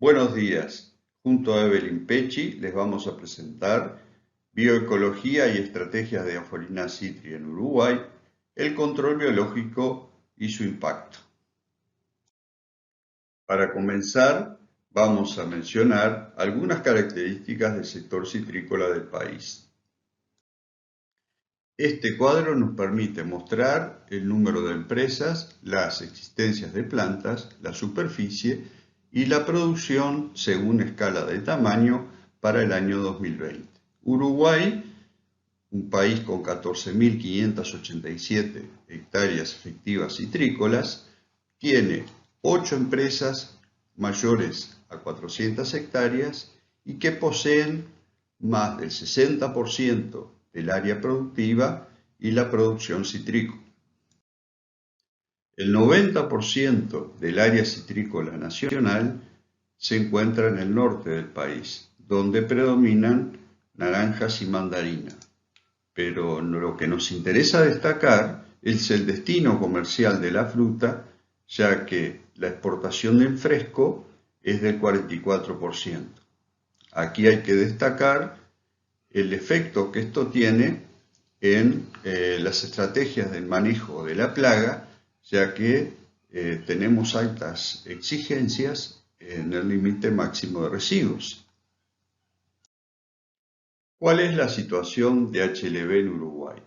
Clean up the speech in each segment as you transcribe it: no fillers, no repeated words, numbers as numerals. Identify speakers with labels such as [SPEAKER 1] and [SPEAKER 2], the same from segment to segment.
[SPEAKER 1] Buenos días. Junto a Evelyn Pecci les vamos a presentar Bioecología y estrategias de Aforina citri en Uruguay, el control biológico y su impacto. Para comenzar, vamos a mencionar algunas características del sector citrícola del país. Este cuadro nos permite mostrar el número de empresas, las existencias de plantas, la superficie y la producción según escala de tamaño para el año 2020. Uruguay, un país con 14.587 hectáreas efectivas citrícolas, tiene 8 empresas mayores a 400 hectáreas y que poseen más del 60% del área productiva y la producción citrícola. El 90% del área citrícola nacional se encuentra en el norte del país, donde predominan naranjas y mandarina. Pero lo que nos interesa destacar es el destino comercial de la fruta, ya que la exportación del fresco es del 44%. Aquí hay que destacar el efecto que esto tiene en las estrategias del manejo de la plaga, ya que tenemos altas exigencias en el límite máximo de residuos. ¿Cuál es la situación de HLB en Uruguay?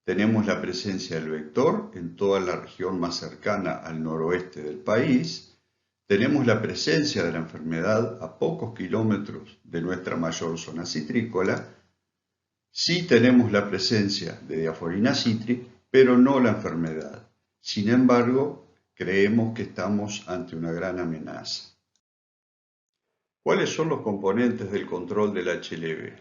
[SPEAKER 1] Tenemos la presencia del vector en toda la región más cercana al noroeste del país. Tenemos la presencia de la enfermedad a pocos kilómetros de nuestra mayor zona citrícola. Sí tenemos la presencia de Diaforina citri, pero no la enfermedad. Sin embargo, creemos que estamos ante una gran amenaza. ¿Cuáles son los componentes del control del HLB?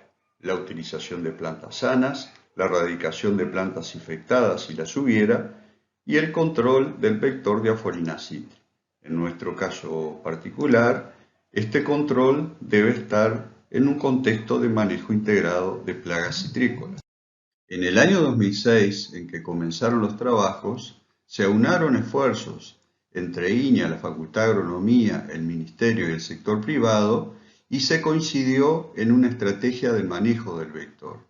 [SPEAKER 1] La utilización de plantas sanas, la erradicación de plantas infectadas si las hubiera, y el control del vector Diaforina citri. En nuestro caso particular, este control debe estar en un contexto de manejo integrado de plagas citrícolas. En el año 2006, en que comenzaron los trabajos, se aunaron esfuerzos entre INEA, la Facultad de Agronomía, el Ministerio y el sector privado, y se coincidió en una estrategia de manejo del vector.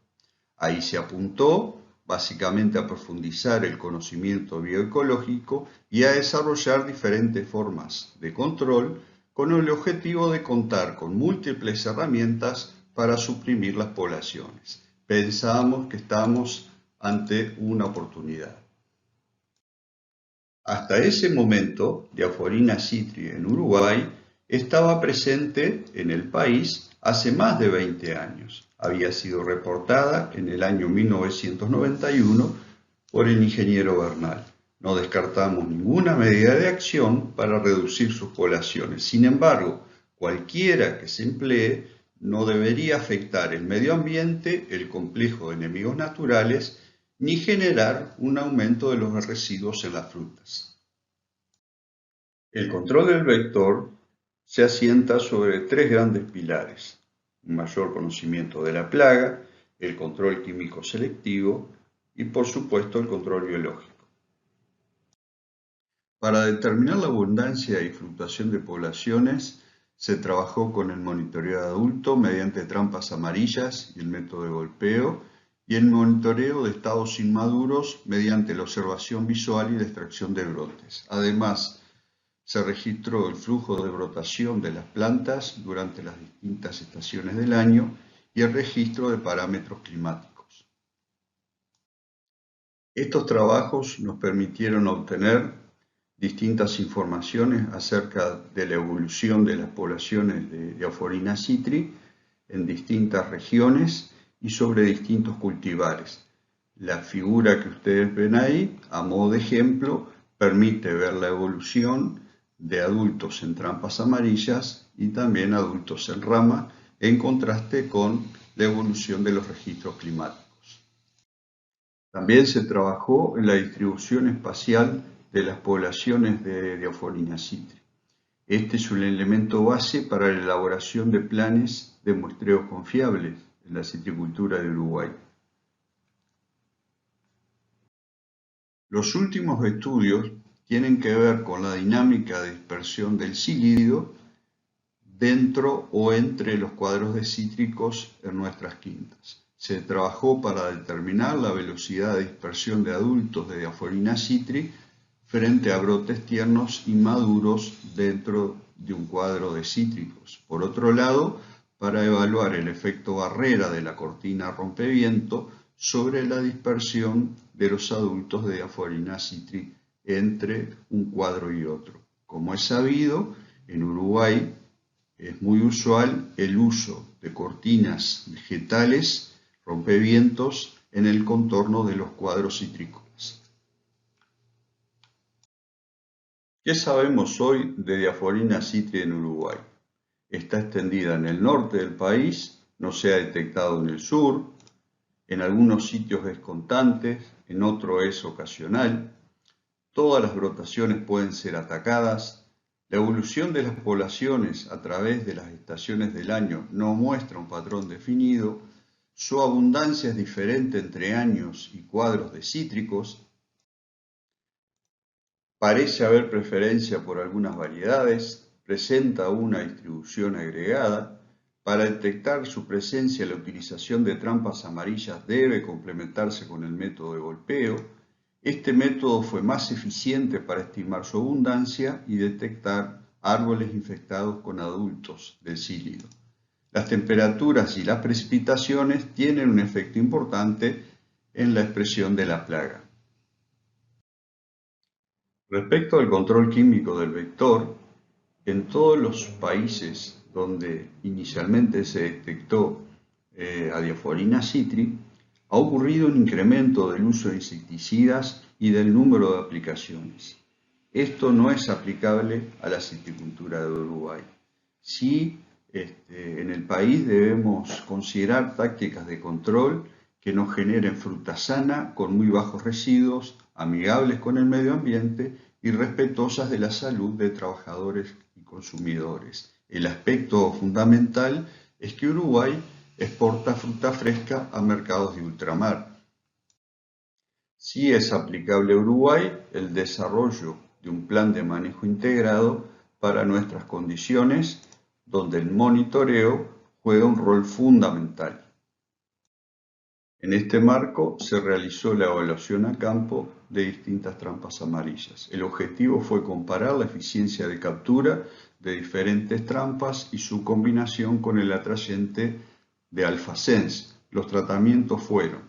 [SPEAKER 1] Ahí se apuntó básicamente a profundizar el conocimiento bioecológico y a desarrollar diferentes formas de control con el objetivo de contar con múltiples herramientas para suprimir las poblaciones. Pensábamos que estamos ante una oportunidad. Hasta ese momento, Diaforina citri en Uruguay estaba presente en el país hace más de 20 años. Había sido reportada en el año 1991 por el ingeniero Bernal. No descartamos ninguna medida de acción para reducir sus poblaciones. Sin embargo, cualquiera que se emplee no debería afectar el medio ambiente, el complejo de enemigos naturales, ni generar un aumento de los residuos en las frutas. El control del vector se asienta sobre 3 grandes pilares: un mayor conocimiento de la plaga, el control químico selectivo y, por supuesto, el control biológico. Para determinar la abundancia y fluctuación de poblaciones, se trabajó con el monitoreo de adulto mediante trampas amarillas y el método de golpeo, y el monitoreo de estados inmaduros mediante la observación visual y la extracción de brotes. Además, se registró el flujo de brotación de las plantas durante las distintas estaciones del año y el registro de parámetros climáticos. Estos trabajos nos permitieron obtener distintas informaciones acerca de la evolución de las poblaciones de Diaforina citri en distintas regiones y sobre distintos cultivares. La figura que ustedes ven ahí, a modo de ejemplo, permite ver la evolución de adultos en trampas amarillas y también adultos en rama, en contraste con la evolución de los registros climáticos. También se trabajó en la distribución espacial de las poblaciones de Diaforina citri. Este es un elemento base para la elaboración de planes de muestreos confiables en la citricultura de Uruguay. Los últimos estudios tienen que ver con la dinámica de dispersión del psílido dentro o entre los cuadros de cítricos en nuestras quintas. Se trabajó para determinar la velocidad de dispersión de adultos de Diaphorina citri frente a brotes tiernos y maduros dentro de un cuadro de cítricos. Por otro lado, para evaluar el efecto barrera de la cortina rompeviento sobre la dispersión de los adultos de Diaphorina citri entre un cuadro y otro. Como es sabido, en Uruguay es muy usual el uso de cortinas vegetales rompevientos en el contorno de los cuadros citrícolas. ¿Qué sabemos hoy de Diaphorina citri en Uruguay? Está extendida en el norte del país, no se ha detectado en el sur, en algunos sitios es constante, en otros es ocasional. Todas las brotaciones pueden ser atacadas. La evolución de las poblaciones a través de las estaciones del año no muestra un patrón definido. Su abundancia es diferente entre años y cuadros de cítricos. Parece haber preferencia por algunas variedades. Presenta una distribución agregada. Para detectar su presencia, la utilización de trampas amarillas debe complementarse con el método de golpeo. Este método fue más eficiente para estimar su abundancia y detectar árboles infectados con adultos del cílido. Las temperaturas y las precipitaciones tienen un efecto importante en la expresión de la plaga. Respecto al control químico del vector, en todos los países donde inicialmente se detectó a Diaphorina citri, ha ocurrido un incremento del uso de insecticidas y del número de aplicaciones. Esto no es aplicable a la citricultura de Uruguay. Sí, en el país debemos considerar tácticas de control que nos generen fruta sana, con muy bajos residuos, amigables con el medio ambiente y respetuosas de la salud de trabajadores y consumidores. El aspecto fundamental es que Uruguay exporta fruta fresca a mercados de ultramar. Sí es aplicable a Uruguay el desarrollo de un plan de manejo integrado para nuestras condiciones, donde el monitoreo juega un rol fundamental. En este marco se realizó la evaluación a campo de distintas trampas amarillas. El objetivo fue comparar la eficiencia de captura de diferentes trampas y su combinación con el atrayente de Alphasens. Los tratamientos fueron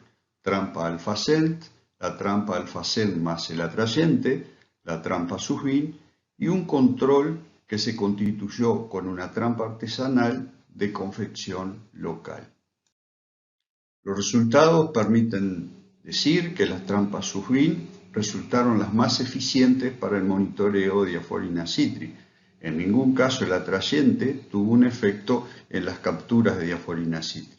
[SPEAKER 1] trampa Alphasent, la trampa Alphasent más el atrayente, la trampa Susvin y un control que se constituyó con una trampa artesanal de confección local. Los resultados permiten decir que las trampas Susvin resultaron las más eficientes para el monitoreo de Diaphorina citri. En ningún caso el atrayente tuvo un efecto en las capturas de Diaphorina citri.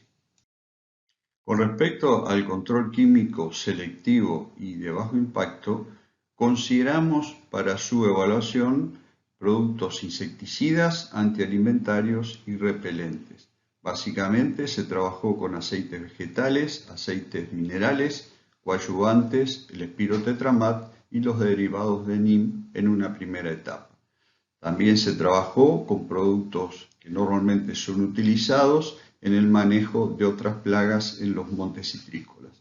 [SPEAKER 1] Con respecto al control químico selectivo y de bajo impacto, consideramos para su evaluación productos insecticidas, antialimentarios y repelentes. Básicamente se trabajó con aceites vegetales, aceites minerales, coadyuvantes, el espirotetramat y los derivados de NIM en una primera etapa. También se trabajó con productos que normalmente son utilizados en el manejo de otras plagas en los montes citrícolas.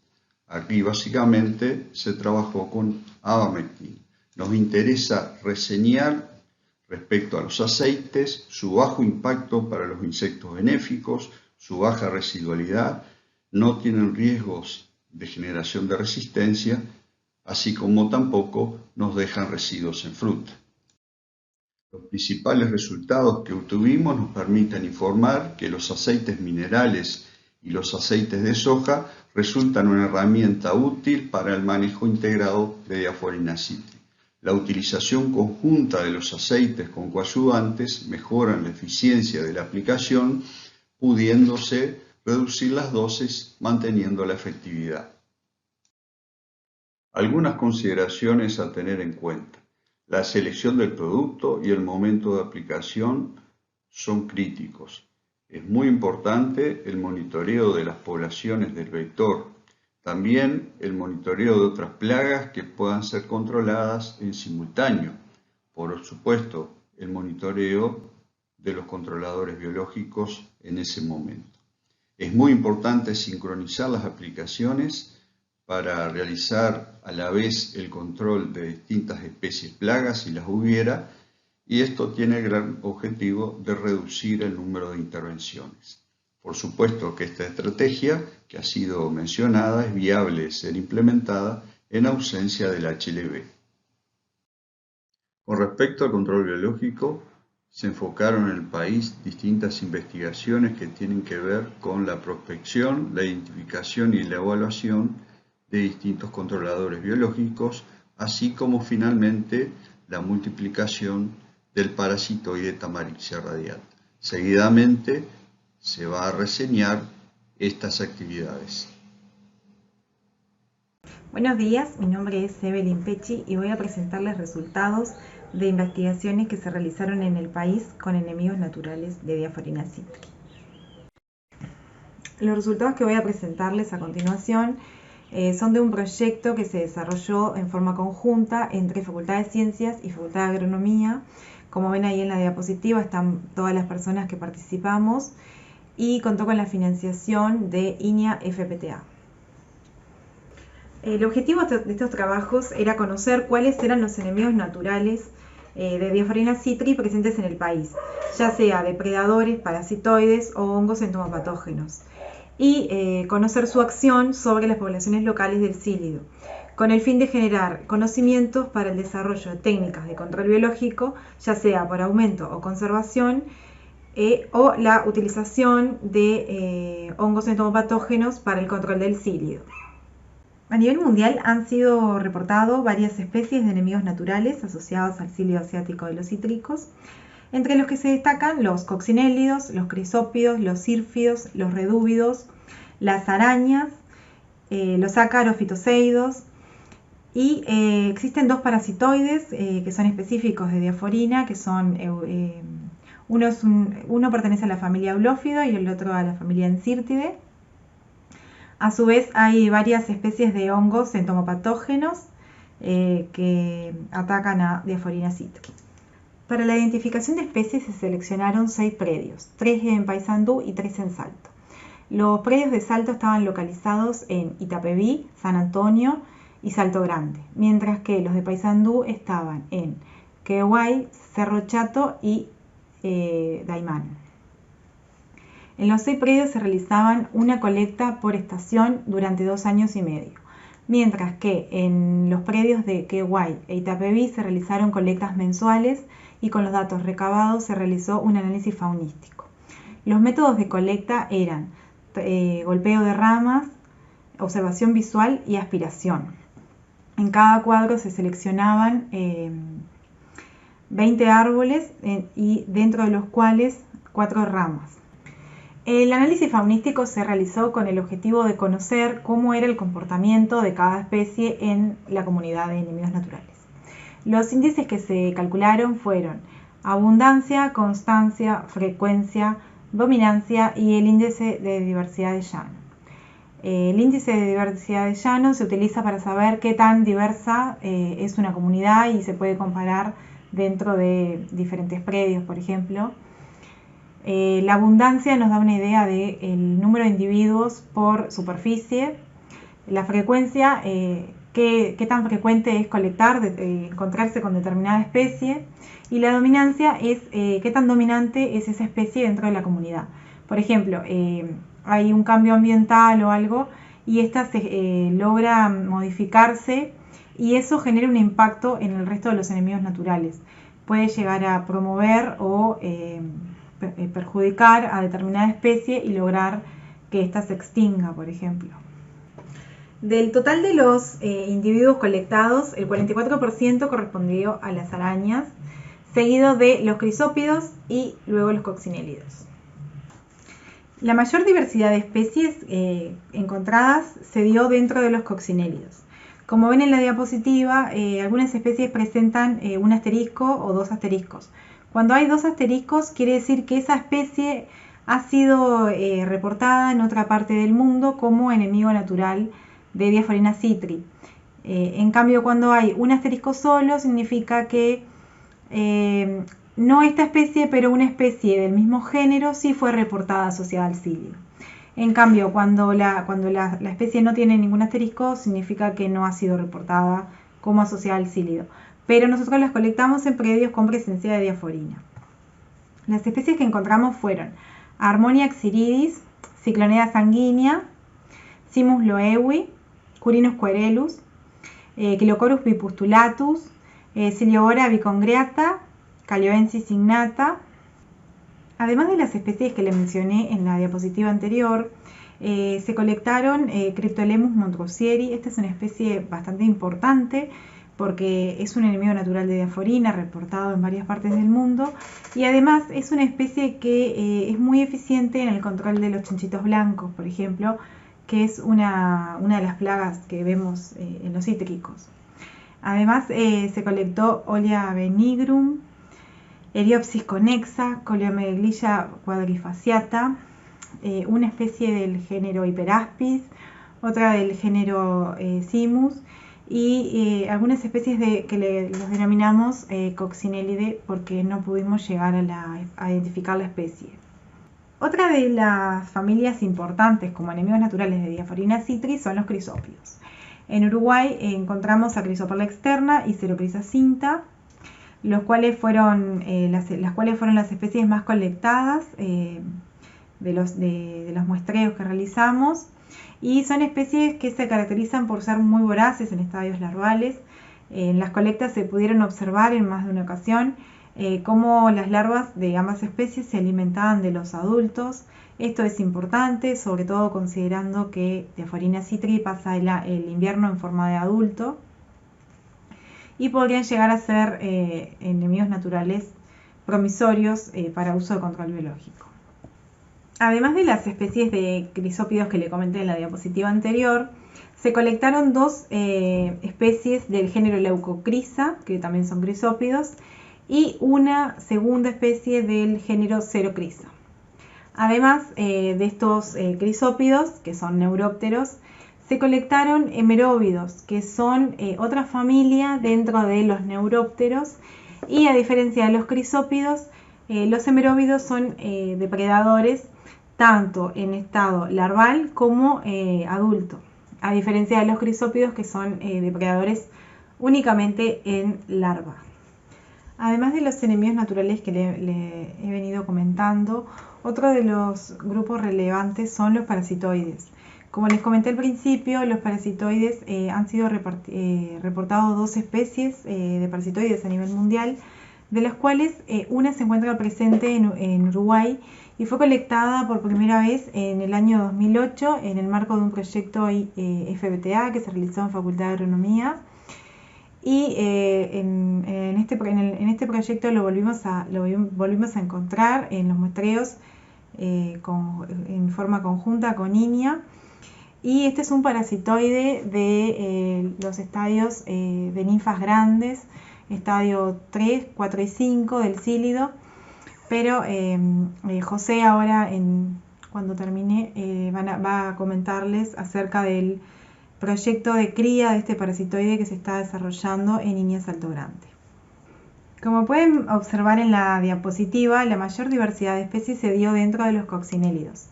[SPEAKER 1] Aquí básicamente se trabajó con abamectina. Nos interesa reseñar respecto a los aceites, su bajo impacto para los insectos benéficos, su baja residualidad, no tienen riesgos de generación de resistencia, así como tampoco nos dejan residuos en fruta. Los principales resultados que obtuvimos nos permiten informar que los aceites minerales y los aceites de soja resultan una herramienta útil para el manejo integrado de Diaphorina citri. La utilización conjunta de los aceites con coadyuvantes mejoran la eficiencia de la aplicación, pudiéndose reducir las dosis manteniendo la efectividad. Algunas consideraciones a tener en cuenta. La selección del producto y el momento de aplicación son críticos. Es muy importante el monitoreo de las poblaciones del vector. También el monitoreo de otras plagas que puedan ser controladas en simultáneo. Por supuesto, el monitoreo de los controladores biológicos en ese momento. Es muy importante sincronizar las aplicaciones para realizar a la vez el control de distintas especies plagas si las hubiera, y esto tiene el gran objetivo de reducir el número de intervenciones. Por supuesto que esta estrategia que ha sido mencionada es viable de ser implementada en ausencia del HLB. Con respecto al control biológico, se enfocaron en el país distintas investigaciones que tienen que ver con la prospección, la identificación y la evaluación de distintos controladores biológicos, así como finalmente la multiplicación del parasitoide Tamarixia radiata. Seguidamente se va a reseñar estas actividades.
[SPEAKER 2] Buenos días, mi nombre es Evelyn Pechi y voy a presentarles resultados de investigaciones que se realizaron en el país con enemigos naturales de Diaforina citri. Los resultados que voy a presentarles a continuación son de un proyecto que se desarrolló en forma conjunta entre Facultad de Ciencias y Facultad de Agronomía. Como ven ahí en la diapositiva están todas las personas que participamos y contó con la financiación de INIA FPTA. El objetivo de estos trabajos era conocer cuáles eran los enemigos naturales de Diaforina citri presentes en el país, ya sea depredadores, parasitoides o hongos entomopatógenos, y conocer su acción sobre las poblaciones locales del Psyllido, con el fin de generar conocimientos para el desarrollo de técnicas de control biológico, ya sea por aumento o conservación, o la utilización de hongos entomopatógenos para el control del Psyllido. A nivel mundial han sido reportados varias especies de enemigos naturales asociados al Psyllido asiático de los cítricos, entre los que se destacan los coccinélidos, los crisópidos, los sírfidos, los redúvidos, las arañas, los ácaros fitoseidos, y existen dos parasitoides que son específicos de Diaforina, que son uno pertenece a la familia Eulófido y el otro a la familia Encyrtidae. A su vez hay varias especies de hongos entomopatógenos que atacan a Diaforina citri. Para la identificación de especies se seleccionaron 6 predios, 3 en Paysandú y 3 en Salto. Los predios de Salto estaban localizados en Itapeví, San Antonio y Salto Grande, mientras que los de Paysandú estaban en Quehuay, Cerro Chato y Daimán. En los 6 predios se realizaban una colecta por estación durante 2 años y medio, mientras que en los predios de Quehuay e Itapeví se realizaron colectas mensuales y con los datos recabados se realizó un análisis faunístico. Los métodos de colecta eran golpeo de ramas, observación visual y aspiración. En cada cuadro se seleccionaban 20 árboles y dentro de los cuales 4 ramas. El análisis faunístico se realizó con el objetivo de conocer cómo era el comportamiento de cada especie en la comunidad de enemigos naturales. Los índices que se calcularon fueron abundancia, constancia, frecuencia, dominancia y el índice de diversidad de llano. El índice de diversidad de llano se utiliza para saber qué tan diversa es una comunidad y se puede comparar dentro de diferentes predios, por ejemplo. La abundancia nos da una idea del número de individuos por superficie, la frecuencia, qué tan frecuente es colectar, encontrarse con determinada especie, y la dominancia es qué tan dominante es esa especie dentro de la comunidad. Por ejemplo, hay un cambio ambiental o algo y esta logra modificarse y eso genera un impacto en el resto de los enemigos naturales. Puede llegar a promover o perjudicar a determinada especie y lograr que ésta se extinga, por ejemplo. Del total de los individuos colectados, el 44% correspondió a las arañas, seguido de los crisópidos y luego los coccinélidos. La mayor diversidad de especies encontradas se dio dentro de los coccinélidos. Como ven en la diapositiva, algunas especies presentan un asterisco o 2 asteriscos. Cuando hay 2 asteriscos quiere decir que esa especie ha sido reportada en otra parte del mundo como enemigo natural de Diaforina citri. En cambio, cuando hay un asterisco solo significa que No esta especie, pero una especie del mismo género sí fue reportada asociada al cílido. En cambio, cuando la especie no tiene ningún asterisco, significa que no ha sido reportada como asociada al cílido. Pero nosotros las colectamos en predios con presencia de diaforina. Las especies que encontramos fueron Harmonia xiridis, Cyclonea sanguinea, Simus loewi, Curinus querellus, Chilocorus bipustulatus, Ciliobora bicongreata, Calioensis ignata. Además de las especies que le mencioné en la diapositiva anterior, se colectaron Cryptolemus montrosieri. Esta es una especie bastante importante porque es un enemigo natural de diaforina, reportado en varias partes del mundo, y además es una especie que es muy eficiente en el control de los chanchitos blancos, por ejemplo, que es una de las plagas que vemos en los cítricos. Además se colectó Olea benigrum, Eriopsis connexa, Coleomeglilla quadrifaciata, una especie del género Hyperaspis, otra del género Simus, y algunas especies que los denominamos Coccinellidae porque no pudimos llegar a identificar la especie. Otra de las familias importantes como enemigos naturales de Diaforina citri son los crisópidos. En Uruguay encontramos a Chrysoperla externa y Cerocrisa cinta, las cuales fueron las especies más colectadas de los muestreos que realizamos, y son especies que se caracterizan por ser muy voraces en estadios larvales. En las colectas se pudieron observar en más de una ocasión cómo las larvas de ambas especies se alimentaban de los adultos. Esto es importante, sobre todo considerando que Diaforina citri pasa el invierno en forma de adulto, y podrían llegar a ser enemigos naturales promisorios para uso de control biológico. Además de las especies de crisópidos que le comenté en la diapositiva anterior, se colectaron dos especies del género Leucocrisa, que también son crisópidos, y una segunda especie del género Cerocrisa. Además de estos crisópidos, que son neurópteros, se colectaron hemeróbidos, que son otra familia dentro de los neurópteros, y a diferencia de los crisópidos, los hemeróbidos son depredadores tanto en estado larval como adulto, a diferencia de los crisópidos, que son depredadores únicamente en larva. Además de los enemigos naturales que le he venido comentando, otro de los grupos relevantes son los parasitoides. Como les comenté al principio, los parasitoides han sido reportados dos especies de parasitoides a nivel mundial, de las cuales una se encuentra presente en Uruguay y fue colectada por primera vez en el año 2008 en el marco de un proyecto FBTA que se realizó en Facultad de Agronomía. Y en este proyecto lo volvimos a encontrar en los muestreos en forma conjunta con INIA. Y este es un parasitoide de los estadios de ninfas grandes, estadio 3, 4 y 5 del cílido. Pero José ahora, cuando termine, va a comentarles acerca del proyecto de cría de este parasitoide que se está desarrollando en INIA Salto Grande. Como pueden observar en la diapositiva, la mayor diversidad de especies se dio dentro de los coccinélidos,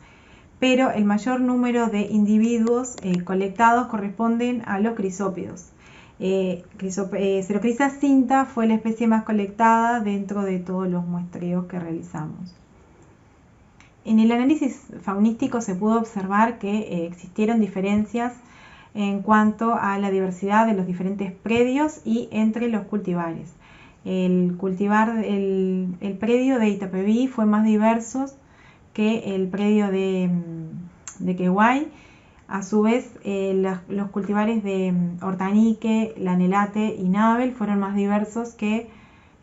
[SPEAKER 2] pero el mayor número de individuos colectados corresponden a los crisópidos. Cerocrisa cinta fue la especie más colectada dentro de todos los muestreos que realizamos. En el análisis faunístico se pudo observar que existieron diferencias en cuanto a la diversidad de los diferentes predios y entre los cultivares. El predio de Itapeví fue más diverso que el predio de Quehuay. A su vez, los cultivares de Hortanique, Lanelate y Nabel fueron más diversos,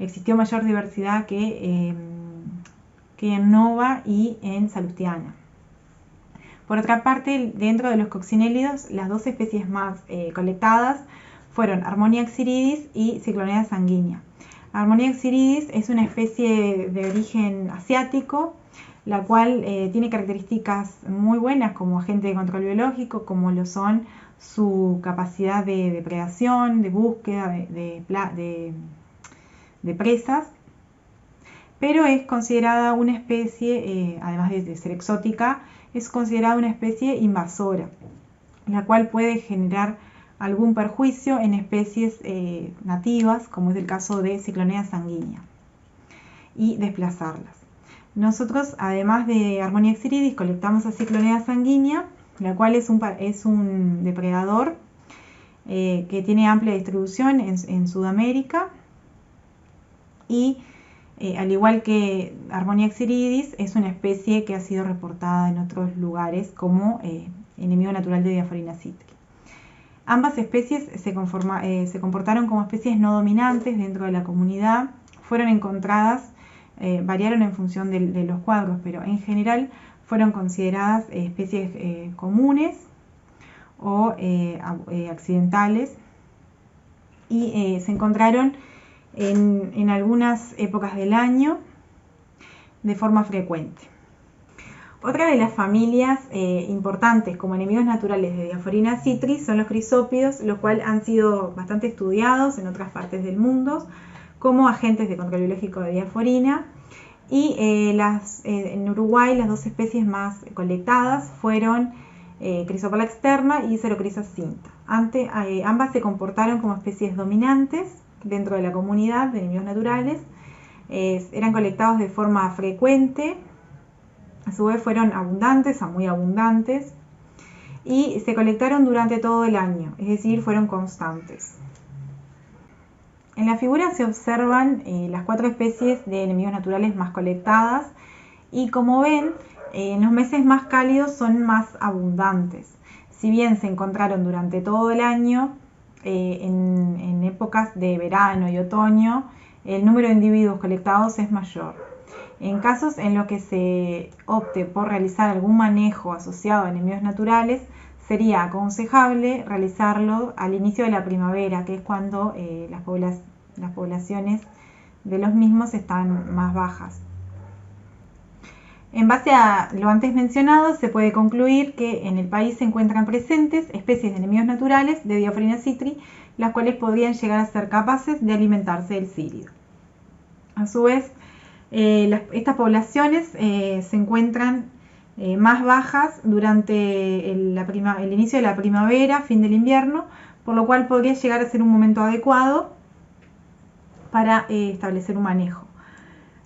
[SPEAKER 2] existió mayor diversidad que en Nova y en Salustiana. Por otra parte, dentro de los coccinélidos, las dos especies más colectadas fueron Harmonia xiridis y Cyclonea sanguinea. Harmonia xiridis es una especie de origen asiático, la cual tiene características muy buenas como agente de control biológico, como lo son su capacidad de depredación, de búsqueda de presas. pero es considerada una especie, además de ser exótica, es considerada una especie invasora, la cual puede generar algún perjuicio en especies nativas, como es el caso de Cyclonea sanguinea, y desplazarlas. Nosotros, además de Harmonia xyridis, colectamos a Cyclonea sanguinea, la cual es un depredador que tiene amplia distribución en Sudamérica y al igual que Harmonia xyridis, es una especie que ha sido reportada en otros lugares como enemigo natural de Diaphorina citri. Ambas especies se comportaron como especies no dominantes dentro de la comunidad, fueron encontradas, variaron en función de los cuadros, pero en general fueron consideradas especies comunes o accidentales y se encontraron en algunas épocas del año de forma frecuente. Otra de las familias importantes como enemigos naturales de Diaphorina citri son los crisópidos, los cuales han sido bastante estudiados en otras partes del mundo como agentes de control biológico de diaforina. Y en Uruguay las dos especies más colectadas fueron Chrysopala externa y Cerocrisa cinta. Ambas se comportaron como especies dominantes dentro de la comunidad de enemigos naturales, eran colectados de forma frecuente, a su vez fueron abundantes a muy abundantes y se colectaron durante todo el año, es decir, fueron constantes. En la figura se observan las 4 especies de enemigos naturales más colectadas y como ven, en los meses más cálidos son más abundantes. Si bien se encontraron durante todo el año, en épocas de verano y otoño, el número de individuos colectados es mayor. En casos en los que se opte por realizar algún manejo asociado a enemigos naturales, sería aconsejable realizarlo al inicio de la primavera, que es cuando las poblaciones de los mismos están más bajas. En base a lo antes mencionado, se puede concluir que en el país se encuentran presentes especies de enemigos naturales de Diaphorina citri, las cuales podrían llegar a ser capaces de alimentarse del cílido. A su vez, estas poblaciones se encuentran más bajas durante el inicio de la primavera, fin del invierno, por lo cual podría llegar a ser un momento adecuado para establecer un manejo.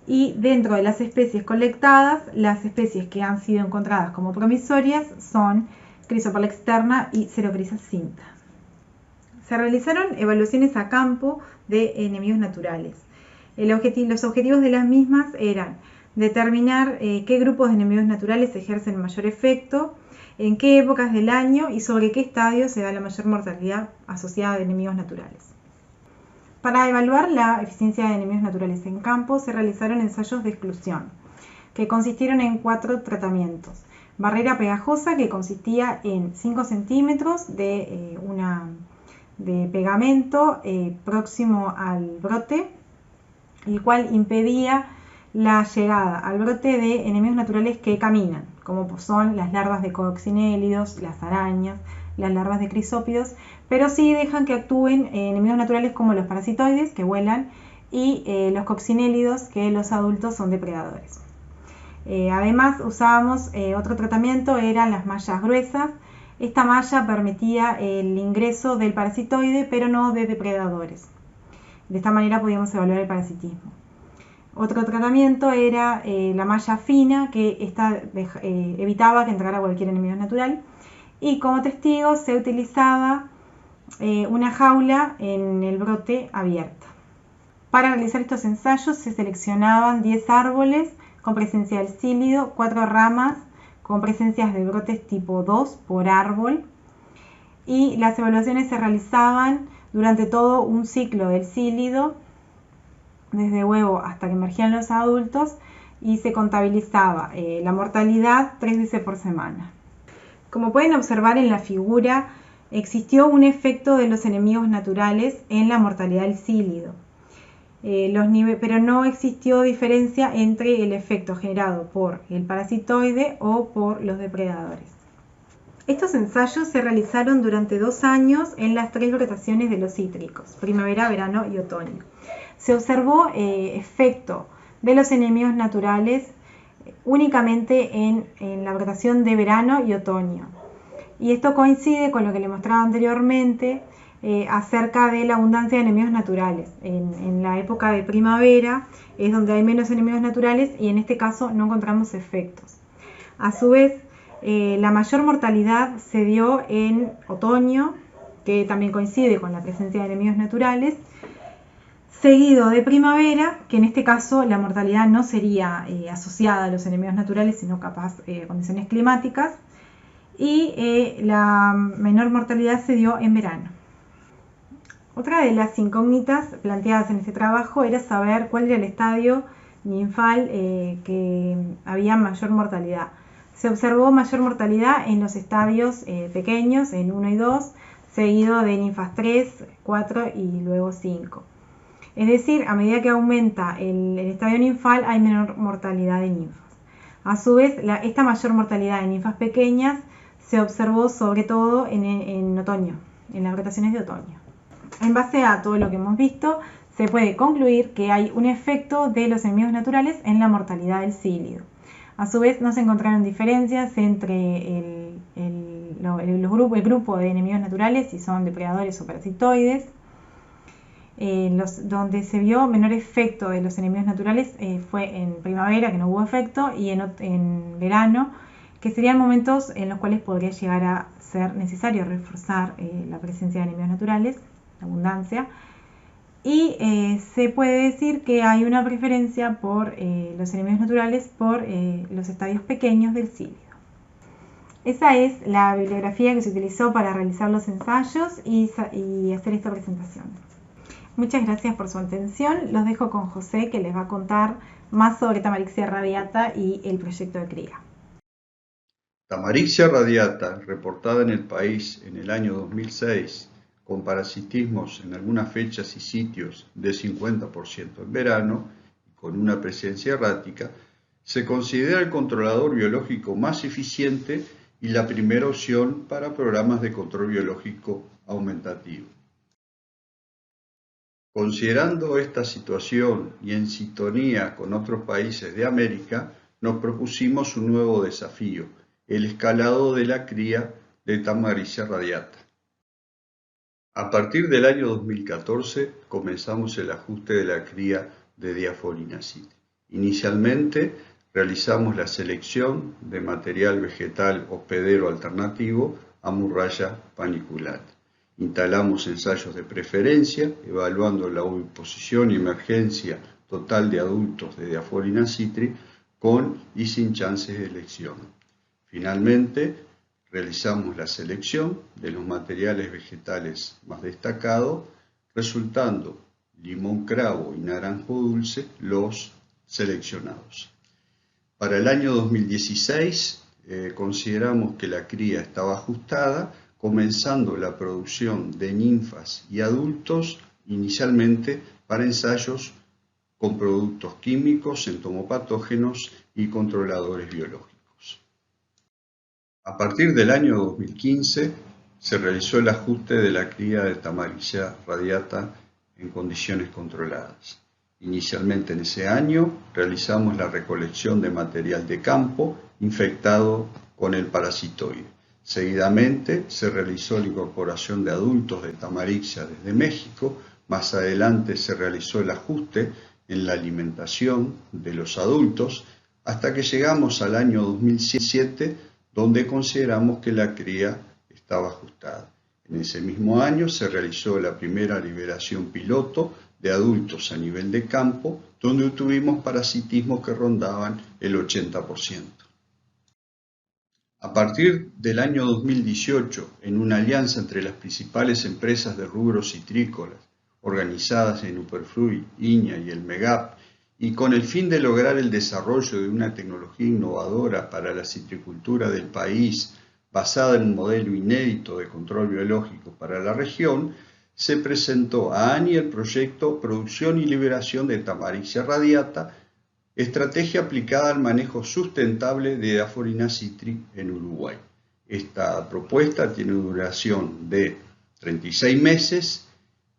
[SPEAKER 2] Y dentro de las especies colectadas, las especies que han sido encontradas como promisorias son Chrysopala externa y Cerocrisa cinta. Se realizaron evaluaciones a campo de enemigos naturales. Los objetivos de las mismas eran determinar qué grupos de enemigos naturales ejercen mayor efecto, en qué épocas del año y sobre qué estadio se da la mayor mortalidad asociada a enemigos naturales. Para evaluar la eficiencia de enemigos naturales en campo se realizaron ensayos de exclusión, que consistieron en 4 tratamientos. Barrera pegajosa, que consistía en 5 centímetros de pegamento próximo al brote, el cual impedía la llegada al brote de enemigos naturales que caminan, como son las larvas de coccinélidos, las arañas, las larvas de crisópidos, pero sí dejan que actúen enemigos naturales como los parasitoides, que vuelan, y los coccinélidos, que los adultos son depredadores. Además usábamos otro tratamiento, eran las mallas gruesas. Esta malla permitía el ingreso del parasitoide, pero no de depredadores. De esta manera podíamos evaluar el parasitismo. Otro tratamiento era la malla fina, que evitaba que entrara cualquier enemigo natural. Y como testigo se utilizaba una jaula en el brote abierta. Para realizar estos ensayos se seleccionaban 10 árboles con presencia del cílido, 4 ramas con presencias de brotes tipo 2 por árbol, y las evaluaciones se realizaban durante todo un ciclo del cílido, desde huevo hasta que emergían los adultos, y se contabilizaba la mortalidad 3 veces por semana. Como pueden observar en la figura, existió un efecto de los enemigos naturales en la mortalidad del cílido, pero no existió diferencia entre el efecto generado por el parasitoide o por los depredadores. Estos ensayos se realizaron durante 2 años en las 3 rotaciones de los cítricos, primavera, verano y otoño. Se observó efecto de los enemigos naturales únicamente en la brotación de verano y otoño. Y esto coincide con lo que le mostraba anteriormente acerca de la abundancia de enemigos naturales. En la época de primavera es donde hay menos enemigos naturales y en este caso no encontramos efectos. A su vez, la mayor mortalidad se dio en otoño, que también coincide con la presencia de enemigos naturales, seguido de primavera, que en este caso la mortalidad no sería asociada a los enemigos naturales, sino capaz condiciones climáticas, y la menor mortalidad se dio en verano. Otra de las incógnitas planteadas en este trabajo era saber cuál era el estadio ninfal que había mayor mortalidad. Se observó mayor mortalidad en los estadios pequeños, en 1 y 2, seguido de ninfas 3, 4 y luego 5. Es decir, a medida que aumenta el estadio ninfal hay menor mortalidad de ninfas. A su vez, esta mayor mortalidad de ninfas pequeñas se observó sobre todo en otoño, en las brotaciones de otoño. En base a todo lo que hemos visto, se puede concluir que hay un efecto de los enemigos naturales en la mortalidad del cílido. A su vez, no se encontraron diferencias entre el grupo de enemigos naturales, si son depredadores o parasitoides. Donde se vio menor efecto de los enemigos naturales fue en primavera, que no hubo efecto, y en verano, que serían momentos en los cuales podría llegar a ser necesario reforzar la presencia de enemigos naturales, la abundancia, y se puede decir que hay una preferencia por los enemigos naturales por los estadios pequeños del cílido. Esa es la bibliografía que se utilizó para realizar los ensayos y hacer esta presentación. Muchas gracias por su atención. Los dejo con José, que les va a contar más sobre Tamarixia radiata y el proyecto de cría.
[SPEAKER 1] Tamarixia radiata, reportada en el país en el año 2006, con parasitismos en algunas fechas y sitios de 50% en verano, y con una presencia errática, se considera el controlador biológico más eficiente y la primera opción para programas de control biológico aumentativo. Considerando esta situación y en sintonía con otros países de América, nos propusimos un nuevo desafío, el escalado de la cría de Tamarixia radiata. A partir del año 2014 comenzamos el ajuste de la cría de Diaphorina citri. Inicialmente realizamos la selección de material vegetal hospedero alternativo a Murraya paniculata. Instalamos ensayos de preferencia, evaluando la oviposición y emergencia total de adultos de Diaphorina citri con y sin chances de elección. Finalmente, realizamos la selección de los materiales vegetales más destacados, resultando limón cravo y naranjo dulce los seleccionados. Para el año 2016 consideramos que la cría estaba ajustada, comenzando la producción de ninfas y adultos inicialmente para ensayos con productos químicos, entomopatógenos y controladores biológicos. A partir del año 2015 se realizó el ajuste de la cría de Tamarixia radiata en condiciones controladas. Inicialmente en ese año realizamos la recolección de material de campo infectado con el parasitoide. Seguidamente se realizó la incorporación de adultos de Tamarixia desde México. Más adelante se realizó el ajuste en la alimentación de los adultos hasta que llegamos al año 2007, donde consideramos que la cría estaba ajustada. En ese mismo año se realizó la primera liberación piloto de adultos a nivel de campo, donde tuvimos parasitismos que rondaban el 80%. A partir del año 2018, en una alianza entre las principales empresas de rubros citrícolas, organizadas en Uperfruit, INEA y el MEGAP, y con el fin de lograr el desarrollo de una tecnología innovadora para la citricultura del país, basada en un modelo inédito de control biológico para la región, se presentó a ANI el proyecto Producción y Liberación de Tamarixia radiata, estrategia aplicada al manejo sustentable de Diaphorina citri en Uruguay. Esta propuesta tiene duración de 36 meses,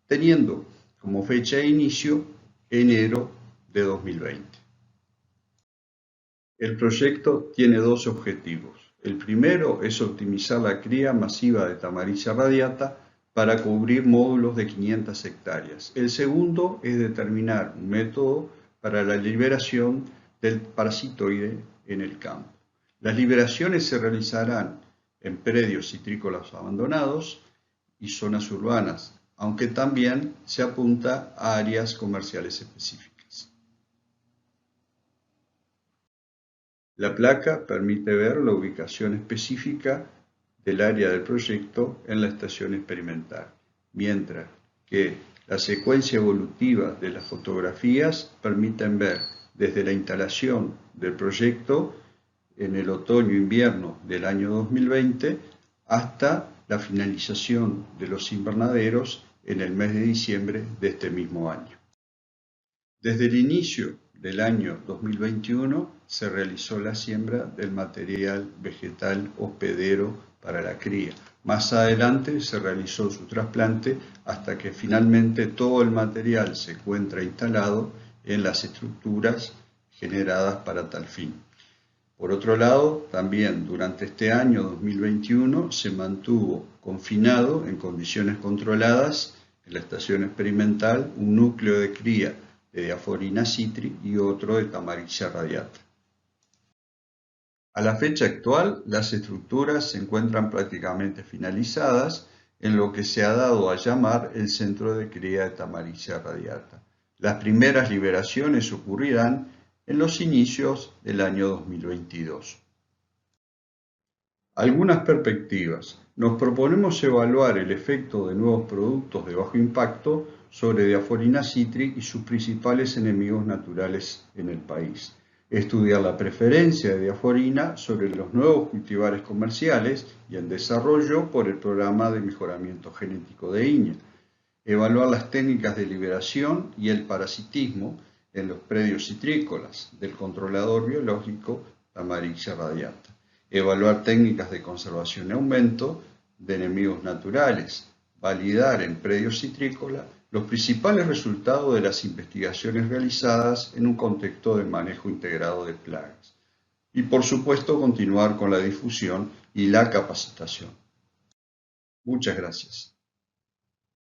[SPEAKER 1] teniendo como fecha de inicio enero de 2020. El proyecto tiene dos objetivos. El primero es optimizar la cría masiva de Tamarilla radiata para cubrir módulos de 500 hectáreas. El segundo es determinar un método para la liberación del parasitoide en el campo. Las liberaciones se realizarán en predios citrícolas abandonados y zonas urbanas, aunque también se apunta a áreas comerciales específicas. La placa permite ver la ubicación específica del área del proyecto en la estación experimental, mientras que la secuencia evolutiva de las fotografías permiten ver desde la instalación del proyecto en el otoño-invierno del año 2020 hasta la finalización de los invernaderos en el mes de diciembre de este mismo año. Desde el inicio del año 2021 se realizó la siembra del material vegetal hospedero para la cría. Más adelante se realizó su trasplante hasta que finalmente todo el material se encuentra instalado en las estructuras generadas para tal fin. Por otro lado, también durante este año 2021 se mantuvo confinado en condiciones controladas en la estación experimental un núcleo de cría de Diaphorina citri y otro de Tamarilla radiata. A la fecha actual, las estructuras se encuentran prácticamente finalizadas en lo que se ha dado a llamar el centro de cría de Tamarilla radiata. Las primeras liberaciones ocurrirán en los inicios del año 2022. Algunas perspectivas. Nos proponemos evaluar el efecto de nuevos productos de bajo impacto sobre Diaphorina citri y sus principales enemigos naturales en el país. Estudiar la preferencia de Diaphorina sobre los nuevos cultivares comerciales y en desarrollo por el programa de mejoramiento genético de INEA. Evaluar las técnicas de liberación y el parasitismo en los predios citrícolas del controlador biológico Tamarilla radiata. Evaluar técnicas de conservación y aumento de enemigos naturales. Validar en predios citrícolas los principales resultados de las investigaciones realizadas en un contexto de manejo integrado de plagas. Y por supuesto continuar con la difusión y la capacitación. Muchas gracias.